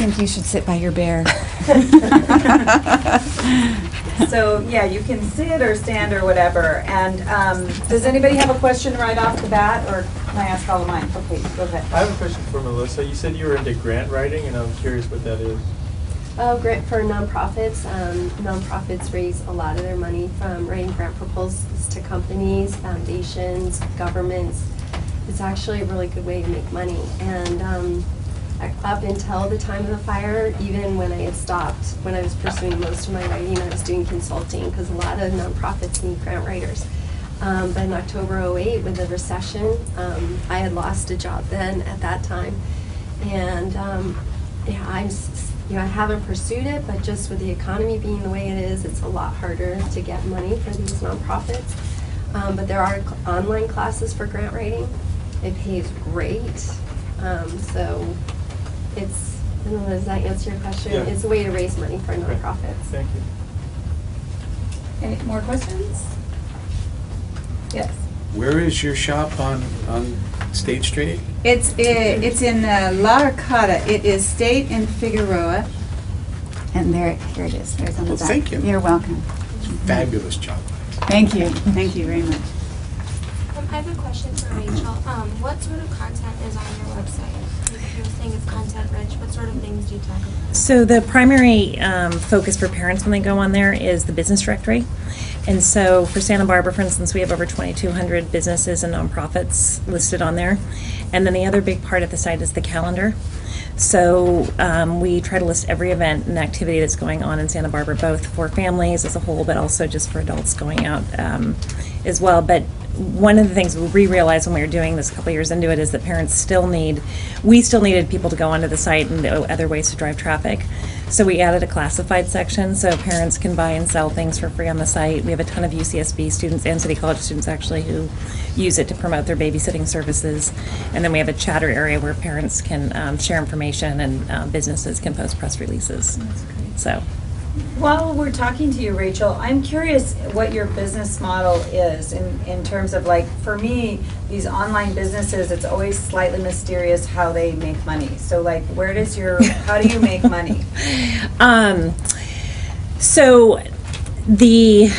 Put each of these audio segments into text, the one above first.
think you should sit by your bear. So, yeah, you can sit or stand or whatever. And does anybody have a question right off the bat, or can I ask all of mine? Okay, go ahead. I have a question for Melissa. You said you were into grant writing, and I'm curious what that is. Grant for nonprofits. Nonprofits raise a lot of their money from writing grant proposals to companies, foundations, governments. It's actually a really good way to make money. And up until the time of the fire, even when I had stopped, when I was pursuing most of my writing, I was doing consulting because a lot of nonprofits need grant writers. But in October '08, with the recession, I had lost a job then at that time. And yeah, I haven't pursued it, but just with the economy being the way it is, it's a lot harder to get money for these nonprofits. But there are online classes for grant writing. It pays great. So it's, I don't know, does that answer your question? Yeah. It's a way to raise money for nonprofits. Thank you. Any more questions? Yes. Where is your shop on State Street? It's in La Arcata. It is State and Figueroa. And there, here it is. There's on the Well, back. thank you. You're welcome. Fabulous job. Thank you. Thank you very much. I have a question for Rachel. What sort of content is on your website? You're saying it's content rich. What sort of things do you talk about? So the primary focus for parents when they go on there is the business directory. And so for Santa Barbara, for instance, we have over 2,200 businesses and nonprofits listed on there. And then the other big part of the site is the calendar. So we try to list every event and activity that's going on in Santa Barbara, both for families as a whole, but also just for adults going out as well. But one of the things we realized when we were doing this a couple years into it is that parents still we still needed people to go onto the site and other ways to drive traffic. So we added a classified section so parents can buy and sell things for free on the site. We have a ton of UCSB students and City College students actually who use it to promote their babysitting services. And then we have a chatter area where parents can share information and businesses can post press releases. That's great. So. While we're talking to you, Rachel, I'm curious what your business model is in terms of, like, for me, these online businesses, it's always slightly mysterious how they make money. So, like, how do you make money? So the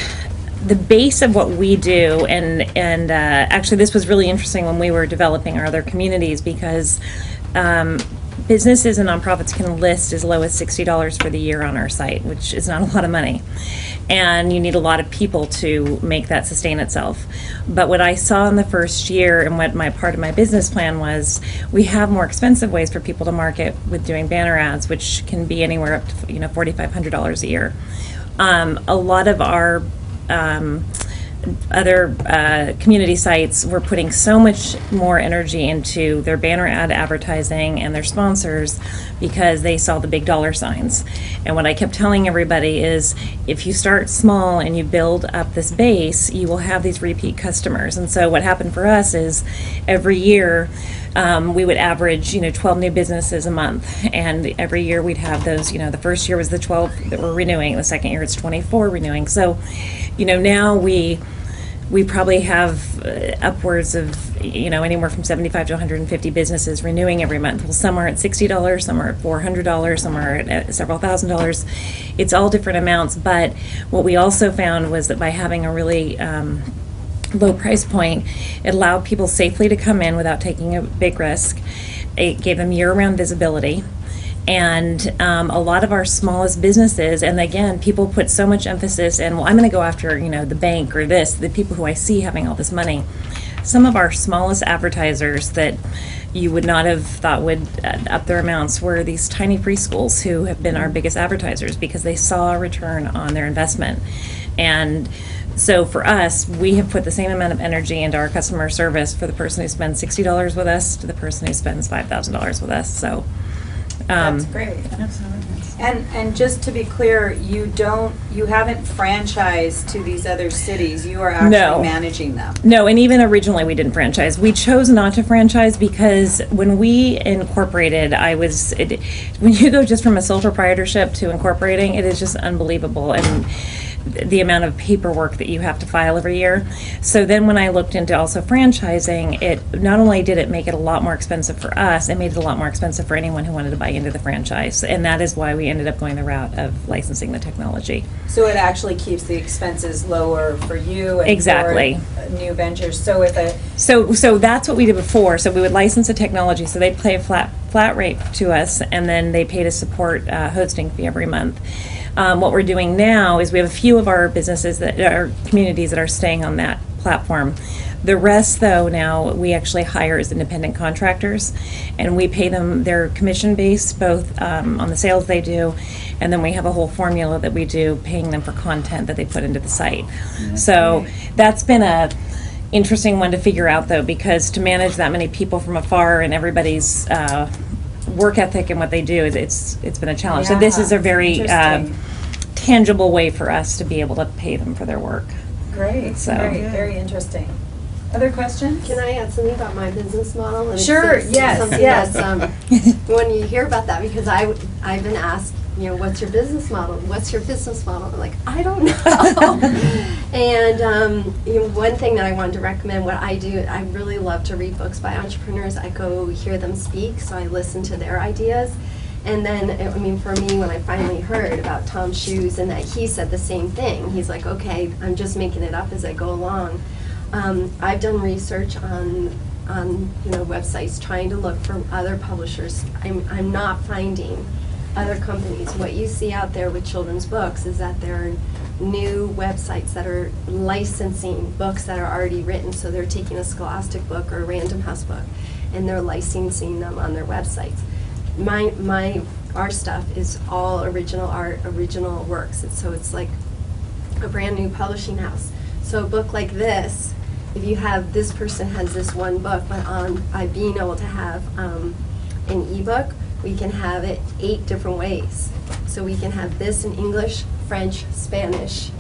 base of what we do, and actually this was really interesting when we were developing our other communities because businesses and nonprofits can list as low as $60 for the year on our site, which is not a lot of money. And you need a lot of people to make that sustain itself. But what I saw in the first year and what part of my business plan was, we have more expensive ways for people to market with doing banner ads, which can be anywhere up to $4,500 a year. A lot of our other community sites were putting so much more energy into their banner ad advertising and their sponsors because they saw the big dollar signs. And what I kept telling everybody is, if you start small and you build up this base, you will have these repeat customers. And so what happened for us is every year we would average 12 new businesses a month, and every year we'd have those. The first year was the 12 that were renewing, the second year it's 24 renewing. So now we probably have upwards of anywhere from 75 to 150 businesses renewing every month. Well, some are at $60, some are at $400, some are at several $1,000s. It's all different amounts, but what we also found was that by having a really low price point, it allowed people safely to come in without taking a big risk. It gave them year-round visibility. And a lot of our smallest businesses, and again, people put so much emphasis in, well, I'm going to go after, the bank or the people who I see having all this money. Some of our smallest advertisers that you would not have thought would up their amounts were these tiny preschools who have been our biggest advertisers because they saw a return on their investment. And so for us, we have put the same amount of energy into our customer service for the person who spends $60 with us to the person who spends $5,000 with us. So. That's great. Absolutely. And just to be clear, you haven't franchised to these other cities. You are actually managing them. No, and even originally we didn't franchise. We chose not to franchise because when we incorporated, when you go just from a sole proprietorship to incorporating, it is just unbelievable. And the amount of paperwork that you have to file every year. So then when I looked into also franchising, it not only did it make it a lot more expensive for us, it made it a lot more expensive for anyone who wanted to buy into the franchise. And that is why we ended up going the route of licensing the technology. So it actually keeps the expenses lower for you and Exactly. for new ventures. So if a So that's what we did before. So we would license the technology, so they'd pay a flat rate to us, and then they paid a support hosting fee every month. What we're doing now is we have a few of our businesses that are communities that are staying on that platform. The rest, though, now we actually hire as independent contractors, and we pay them their commission base, both on the sales they do, and then we have a whole formula that we do paying them for content that they put into the site. So that's been a interesting one to figure out, though, because to manage that many people from afar and everybody's work ethic and what they do, it's been a challenge. So this is a very Interesting. tangible way for us to be able to pay them for their work. Great, So- great, very interesting. Other questions? Can I add something about my business model? And Sure, it's yes, something yes. that's, when you hear about that, because I've been asked, what's your business model? What's your business model? I'm like, I don't know. And one thing that I wanted to recommend, what I do, I really love to read books by entrepreneurs. I go hear them speak, so I listen to their ideas. And then, for me, when I finally heard about Tom's Shoes and that he said the same thing, he's like, okay, I'm just making it up as I go along. I've done research on websites trying to look for other publishers. I'm not finding other companies. What you see out there with children's books is that there are new websites that are licensing books that are already written. So they're taking a Scholastic book or a Random House book, and they're licensing them on their websites. Our stuff is all original art, original works. It's like a brand new publishing house. So a book like this, if you have this person has this one book, but by being able to have an ebook, we can have it 8 different ways. So we can have this in English, French, Spanish,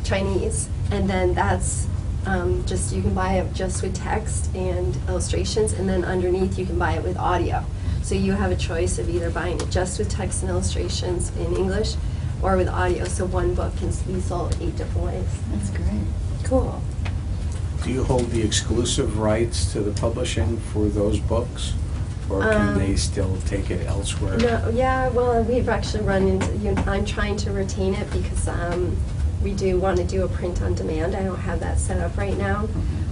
Chinese, and then that's you can buy it just with text and illustrations, and then underneath you can buy it with audio. So you have a choice of either buying it just with text and illustrations in English or with audio. So one book can be sold 8 different ways. That's great. Cool. Do you hold the exclusive rights to the publishing for those books? Or can they still take it elsewhere? No, yeah, well, we've actually run into, I'm trying to retain it because we do want to do a print on demand. I don't have that set up right now,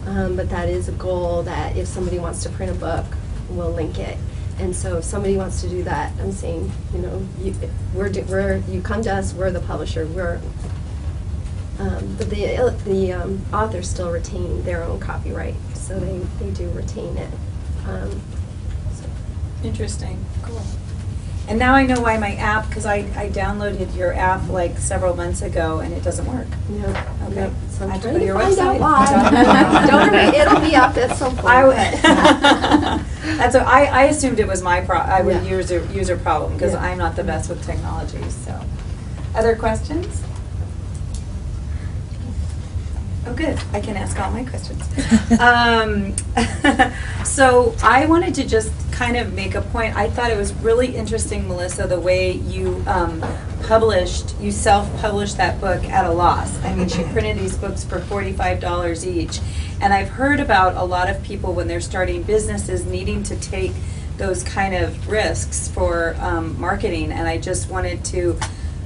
but that is a goal that if somebody wants to print a book, we'll link it. And so if somebody wants to do that, I'm saying, you come to us, we're the publisher, but the authors still retain their own copyright, so they do retain it. Interesting, cool. And now I know why my app, because I downloaded your app like several months ago and it doesn't work. Yeah. Okay. So I'm I have to trying go to to your find website. out why. Don't worry, it'll be up at some point. That's what, I assumed it was my Yeah. user problem, because Yeah. I'm not the best with technology, so. Other questions? Oh, good. I can ask all my questions. So I wanted to just kind of make a point. I thought it was really interesting, Melissa, the way you you self-published that book at a loss. I mean, she printed these books for $45 each. And I've heard about a lot of people when they're starting businesses needing to take those kind of risks for marketing. And I just wanted to,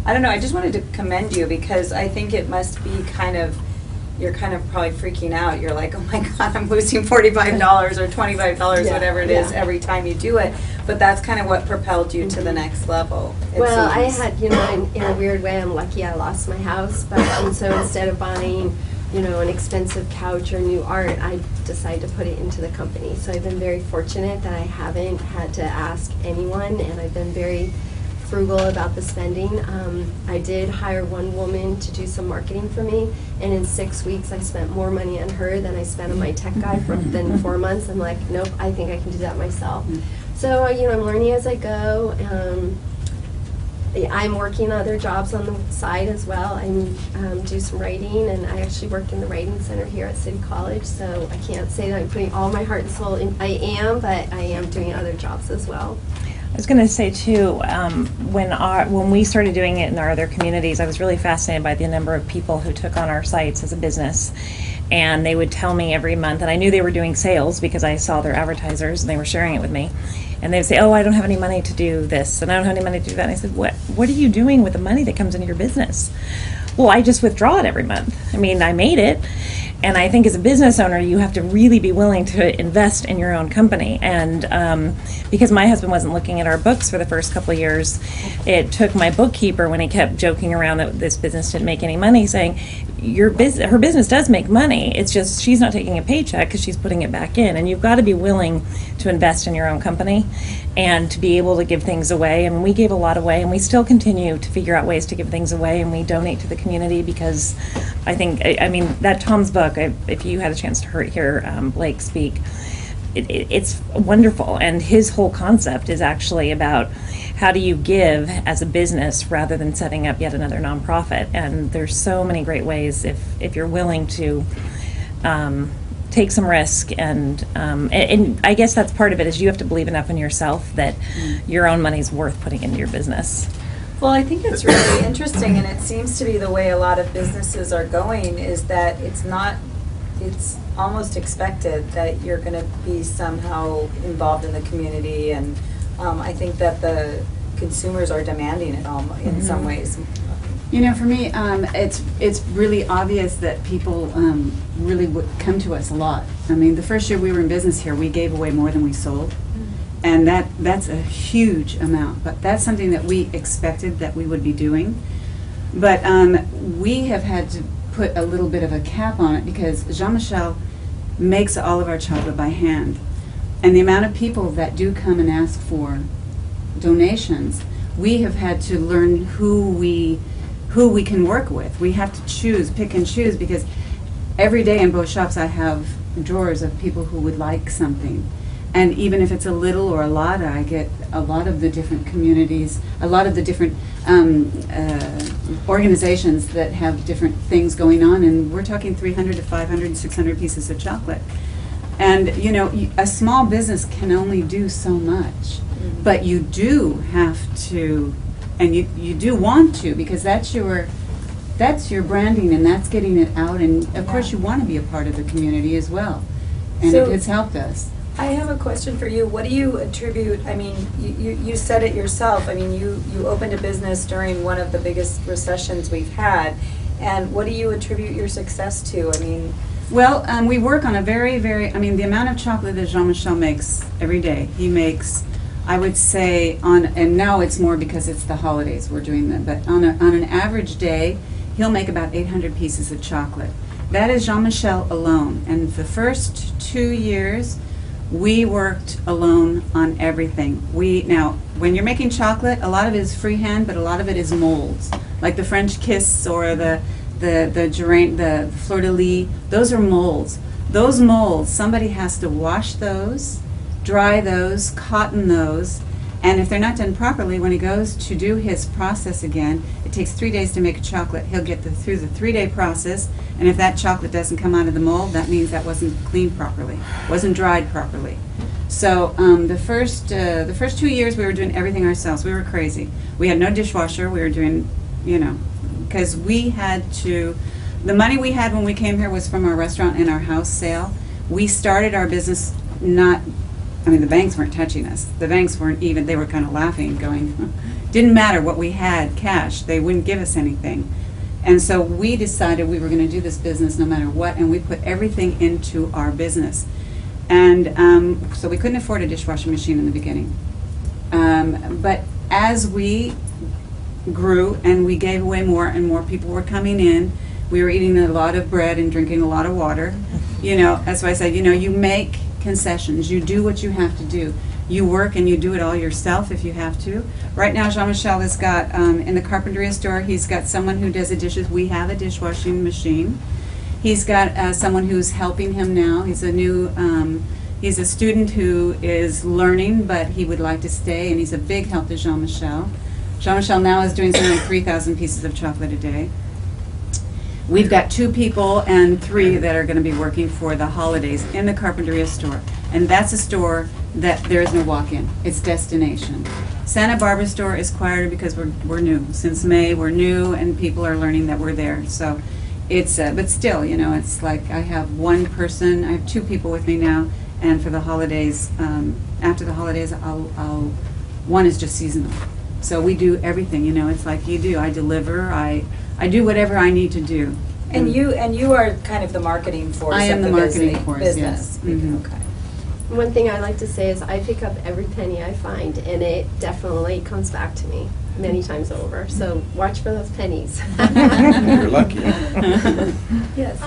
I just wanted to commend you, because I think it must be you're kind of probably freaking out. You're like, oh my God, I'm losing $45 or $25, Yeah, whatever it is, yeah. every time you do it. But that's kind of what propelled you to the next level. it Well, I seems. had, in a weird way, I'm lucky I lost my house, and so instead of buying, an expensive couch or new art, I decided to put it into the company. So I've been very fortunate that I haven't had to ask anyone, and I've been very frugal about the spending. I did hire one woman to do some marketing for me, and in 6 weeks I spent more money on her than I spent on my tech guy than 4 months. I'm like, nope, I think I can do that myself. So, I'm learning as I go. I'm working other jobs on the side as well. I do some writing, and I actually work in the writing center here at City College, so I can't say that I'm putting all my heart and soul in. I am, but I am doing other jobs as well. I was going to say too, when we started doing it in our other communities, I was really fascinated by the number of people who took on our sites as a business. And they would tell me every month, and I knew they were doing sales because I saw their advertisers and they were sharing it with me. And they'd say, oh, I don't have any money to do this, and I don't have any money to do that. And I said, what are you doing with the money that comes into your business? Well, I just withdraw it every month. I mean, I made it. And I think as a business owner, you have to really be willing to invest in your own company. And because my husband wasn't looking at our books for the first couple of years, it took my bookkeeper, when he kept joking around that this business didn't make any money, saying, her business does make money. It's just she's not taking a paycheck because she's putting it back in. And you've got to be willing to invest in your own company and to be able to give things away. And we gave a lot away, and we still continue to figure out ways to give things away, and we donate to the community because I think, I mean, that Tom's book, if you had a chance to hear Blake speak, it's wonderful. And his whole concept is actually about how do you give as a business rather than setting up yet another nonprofit. And there's so many great ways if you're willing to take some risk. And I guess that's part of it, is you have to believe enough in yourself that your own money's worth putting into your business. Well, I think it's really interesting, and it seems to be the way a lot of businesses are going, is that it's almost expected that you're going to be somehow involved in the community, and I think that the consumers are demanding it all in some ways. You know, for me, it's really obvious that people really would come to us a lot. I mean, the first year we were in business here, we gave away more than we sold. And that's a huge amount, but that's something that we expected that we would be doing. But we have had to put a little bit of a cap on it because Jean-Michel makes all of our chocolate by hand. And the amount of people that do come and ask for donations, we have had to learn who we can work with. We have to pick and choose, because every day in both shops I have drawers of people who would like something. And even if it's a little or a lot, I get a lot of the different communities, a lot of the different organizations that have different things going on, and we're talking 300 to 500, 600 pieces of chocolate. And you know, a small business can only do so much, but you do have to, and you do want to, because that's your branding, and that's getting it out, and of course you want to be a part of the community as well, and So- it's helped us. I have a question for you. What do you attribute, I mean, you said it yourself, I mean, you opened a business during one of the biggest recessions we've had, and what do you attribute your success to? I mean... Well, we work on a very, I mean, the amount of chocolate that Jean-Michel makes every day, he makes, I would say, and now it's more because it's the holidays we're doing that, but on an average day, he'll make about 800 pieces of chocolate. That is Jean-Michel alone, and the first 2 years, we worked alone on everything. Now, when you're making chocolate, a lot of it is freehand, but a lot of it is molds, like the French Kiss or the fleur-de-lis. Those are molds. Those molds, somebody has to wash those, dry those, cotton those, and if they're not done properly, when he goes to do his process again, it takes 3 days to make a chocolate. He'll get through the 3-day process, and if that chocolate doesn't come out of the mold, that means that wasn't cleaned properly, wasn't dried properly. So the first 2 years we were doing everything ourselves. We were crazy. We had no dishwasher. We were doing, you know, because we had to, the money we had when we came here was from our restaurant and our house sale. We started our business I mean, the banks weren't touching us. The banks weren't even, they were kind of laughing, going, didn't matter what we had cash, they wouldn't give us anything. And so we decided we were going to do this business no matter what, and we put everything into our business. And so we couldn't afford a dishwashing machine in the beginning. But as we grew and we gave away more and more people were coming in, we were eating a lot of bread and drinking a lot of water. You know, that's why I said, you know, you make concessions. You do what you have to do. You work and you do it all yourself if you have to. Right now, Jean-Michel has got, in the carpinteria store, he's got someone who does the dishes. We have a dishwashing machine. He's got someone who's helping him now. He's he's a student who is learning, but he would like to stay, and he's a big help to Jean-Michel. Jean-Michel now is doing something like 3,000 pieces of chocolate a day. We've got 2 people and 3 that are going to be working for the holidays in the carpinteria store. And that's a store that there is no walk-in. It's destination. Santa Barbara store is quieter because we're new. Since May, we're new, and people are learning that we're there. So it's, but still, you know, it's like I have one person, I have two people with me now, and for the holidays, after the holidays, one is just seasonal. So we do everything, you know, it's like you do. I deliver, I do whatever I need to do. And you are kind of the marketing force I am of the marketing force, business. yes. Mhm. Okay. One thing I like to say is I pick up every penny I find, and it definitely comes back to me many times over. So watch for those pennies. You're lucky. Yes.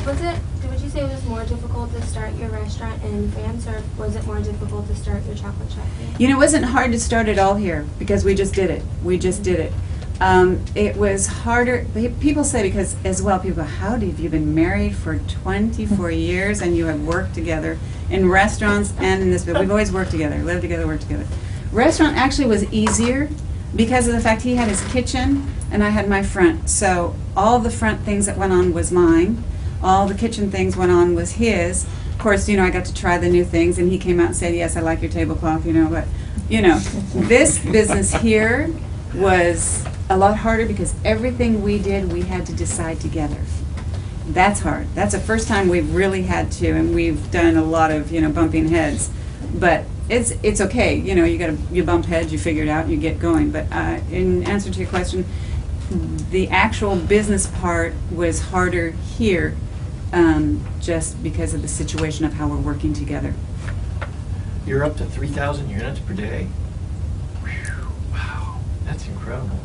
Would you say it was more difficult to start your restaurant in France, or was it more difficult to start your chocolate shop here? You know, it wasn't hard to start it all here because we just did it. It was harder. People say, because as well, people go, how have you been married for 24 years and you have worked together in restaurants and in this, but we've always worked together, lived together, worked together. Restaurant actually was easier because of the fact he had his kitchen and I had my front. So all the front things that went on was mine. All the kitchen things went on was his. Of course, you know, I got to try the new things, and he came out and said, yes, I like your tablecloth, you know, but, you know, this business here was a lot harder because everything we did, we had to decide together. That's hard. That's the first time we've really had to, and we've done a lot of, you know, bumping heads. But it's okay, you know, you bump heads, you figure it out, you get going. But in answer to your question, the actual business part was harder here, just because of the situation of how we're working together. You're up to 3,000 units per day? Whew, wow, that's incredible.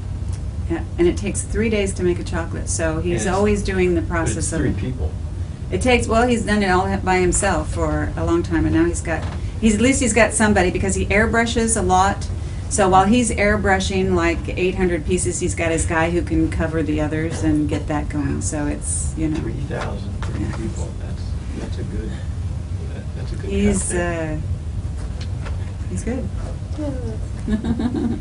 Yeah, and it takes 3 days to make a chocolate, so he's Yes. always doing the But process it's of 3 it. people. It takes, well, he's done it all by himself for a long time, and now at least he's got somebody, because he airbrushes a lot. So while he's airbrushing like 800 pieces, he's got his guy who can cover the others and get that going. So it's, you know. 3,000, 3 Yeah. people, that's a good, that's a good He's count good.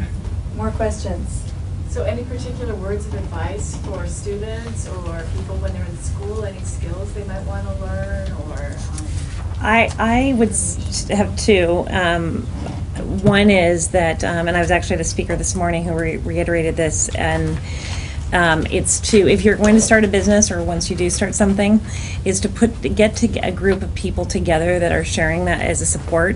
More questions? So any particular words of advice for students or people when they're in school, any skills they might want to learn, or? I would have two. One is that, and I was actually the speaker this morning who reiterated this, and it's to, if you're going to start a business or once you do start something, is to get a group of people together that are sharing that as a support.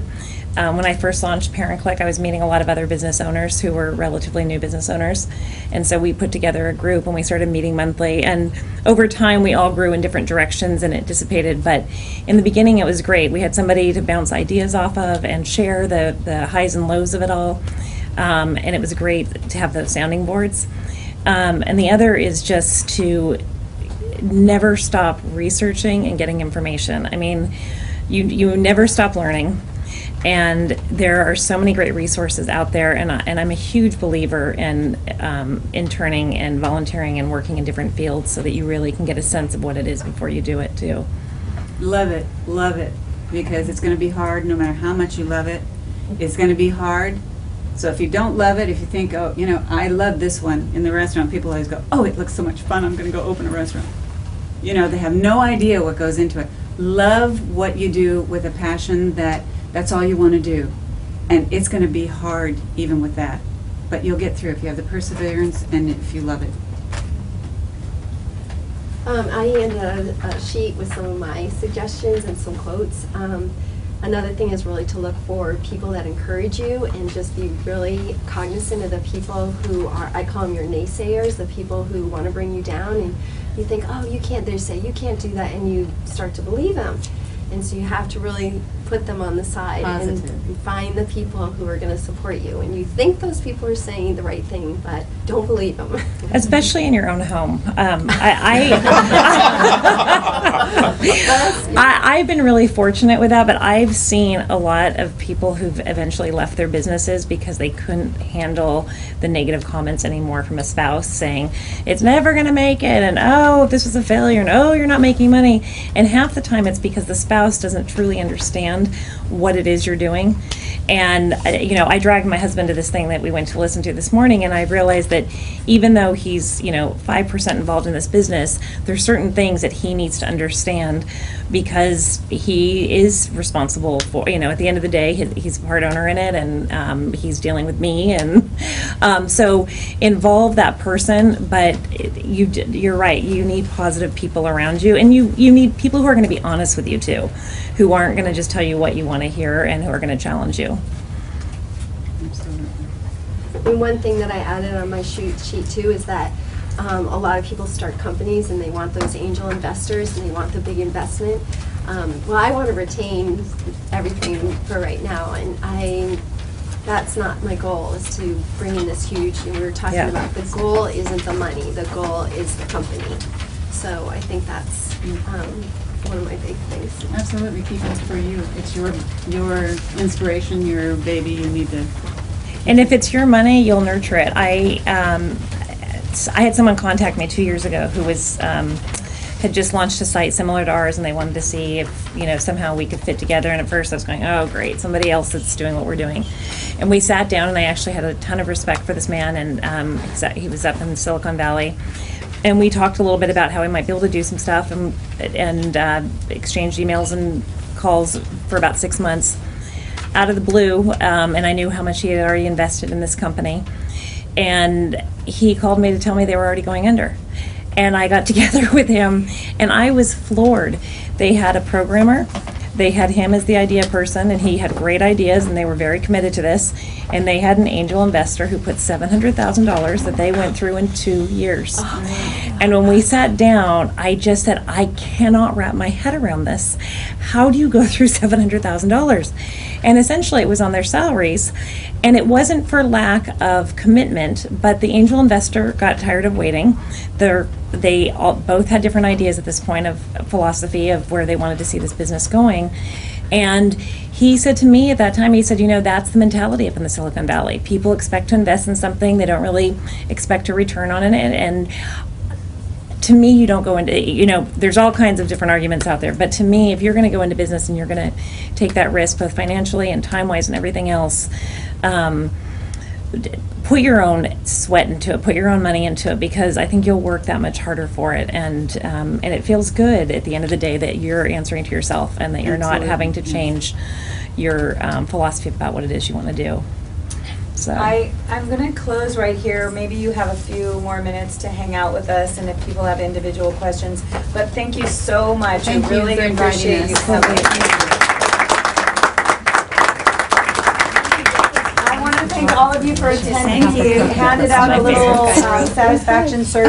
When I first launched Parent Click, I was meeting a lot of other business owners who were relatively new business owners. And so we put together a group and we started meeting monthly. And over time, we all grew in different directions and it dissipated. But in the beginning, it was great. We had somebody to bounce ideas off of and share the highs and lows of it all. And it was great to have those sounding boards. And the other is just to never stop researching and getting information. I mean, you never stop learning. And there are so many great resources out there, and I'm a huge believer in interning and volunteering and working in different fields so that you really can get a sense of what it is before you do it too. Love it, because it's going to be hard no matter how much you love it. It's going to be hard. So if you don't love it, if you think, oh, you know, I love this one in the restaurant, people always go, oh, it looks so much fun, I'm going to go open a restaurant. You know, they have no idea what goes into it. Love what you do with a passion that's all you want to do. And it's going to be hard even with that. But you'll get through if you have the perseverance and if you love it. I handed out a sheet with some of my suggestions and some quotes. Another thing is really to look for people that encourage you and just be really cognizant of the people who are, I call them your naysayers, the people who want to bring you down, and you think, oh, you can't, they say you can't do that, and you start to believe them. And so you have to really put them on the side and find the people who are going to support you. And you think those people are saying the right thing, but don't believe them. Especially in your own home. I've been really fortunate with that, but I've seen a lot of people who've eventually left their businesses because they couldn't handle the negative comments anymore from a spouse saying, it's never going to make it, and oh, this was a failure, and oh, you're not making money. And half the time it's because the spouse doesn't truly understand understand what it is you're doing. And, I dragged my husband to this thing that we went to listen to this morning, and I realized that even though he's, 5% involved in this business, there's certain things that he needs to understand because he is responsible for, at the end of the day, he's a part owner in it, and he's dealing with me. And so involve that person, but you're right, you need positive people around you, and you need people who are going to be honest with you too, who aren't going to just tell you what you want to hear and who are going to challenge you. And one thing that I added on my sheet too is that a lot of people start companies and they want those angel investors and they want the big investment. Well, I want to retain everything for right now, and that's not my goal, is to bring in this huge, we were talking about the goal isn't the money, the goal is the company. So I think that's one of my big things. Absolutely, keep it for you. It's your inspiration, your baby. You need to. And if it's your money, you'll nurture it. I had someone contact me 2 years ago who was had just launched a site similar to ours, and they wanted to see if somehow we could fit together. And at first I was going, oh great, somebody else that's doing what we're doing. And we sat down, and I actually had a ton of respect for this man, and he was up in Silicon Valley. And we talked a little bit about how we might be able to do some stuff, and exchanged emails and calls for about 6 months out of the blue. And I knew how much he had already invested in this company. And he called me to tell me they were already going under. And I got together with him, and I was floored. They had a programmer. They had him as the idea person, and he had great ideas, and they were very committed to this. And they had an angel investor who put $700,000 that they went through in 2 years. And when we sat down, I just said, I cannot wrap my head around this. How do you go through $700,000? And essentially it was on their salaries. And it wasn't for lack of commitment, but the angel investor got tired of waiting. They both had different ideas at this point of philosophy of where they wanted to see this business going. And he said to me at that time, he said, that's the mentality up in the Silicon Valley. People expect to invest in something, they don't really expect a return on it. And to me, you don't go into, there's all kinds of different arguments out there, but to me, if you're going to go into business and you're going to take that risk, both financially and time-wise and everything else, put your own sweat into it, put your own money into it, because I think you'll work that much harder for it, and it feels good at the end of the day that you're answering to yourself and that you're not having to change your philosophy about what it is you want to do. So I'm going to close right here. Maybe you have a few more minutes to hang out with us, and if people have individual questions. But thank you so much. Thank I really you for appreciate inviting you us. coming. I want to thank all of you for attending. We handed out a little satisfaction survey.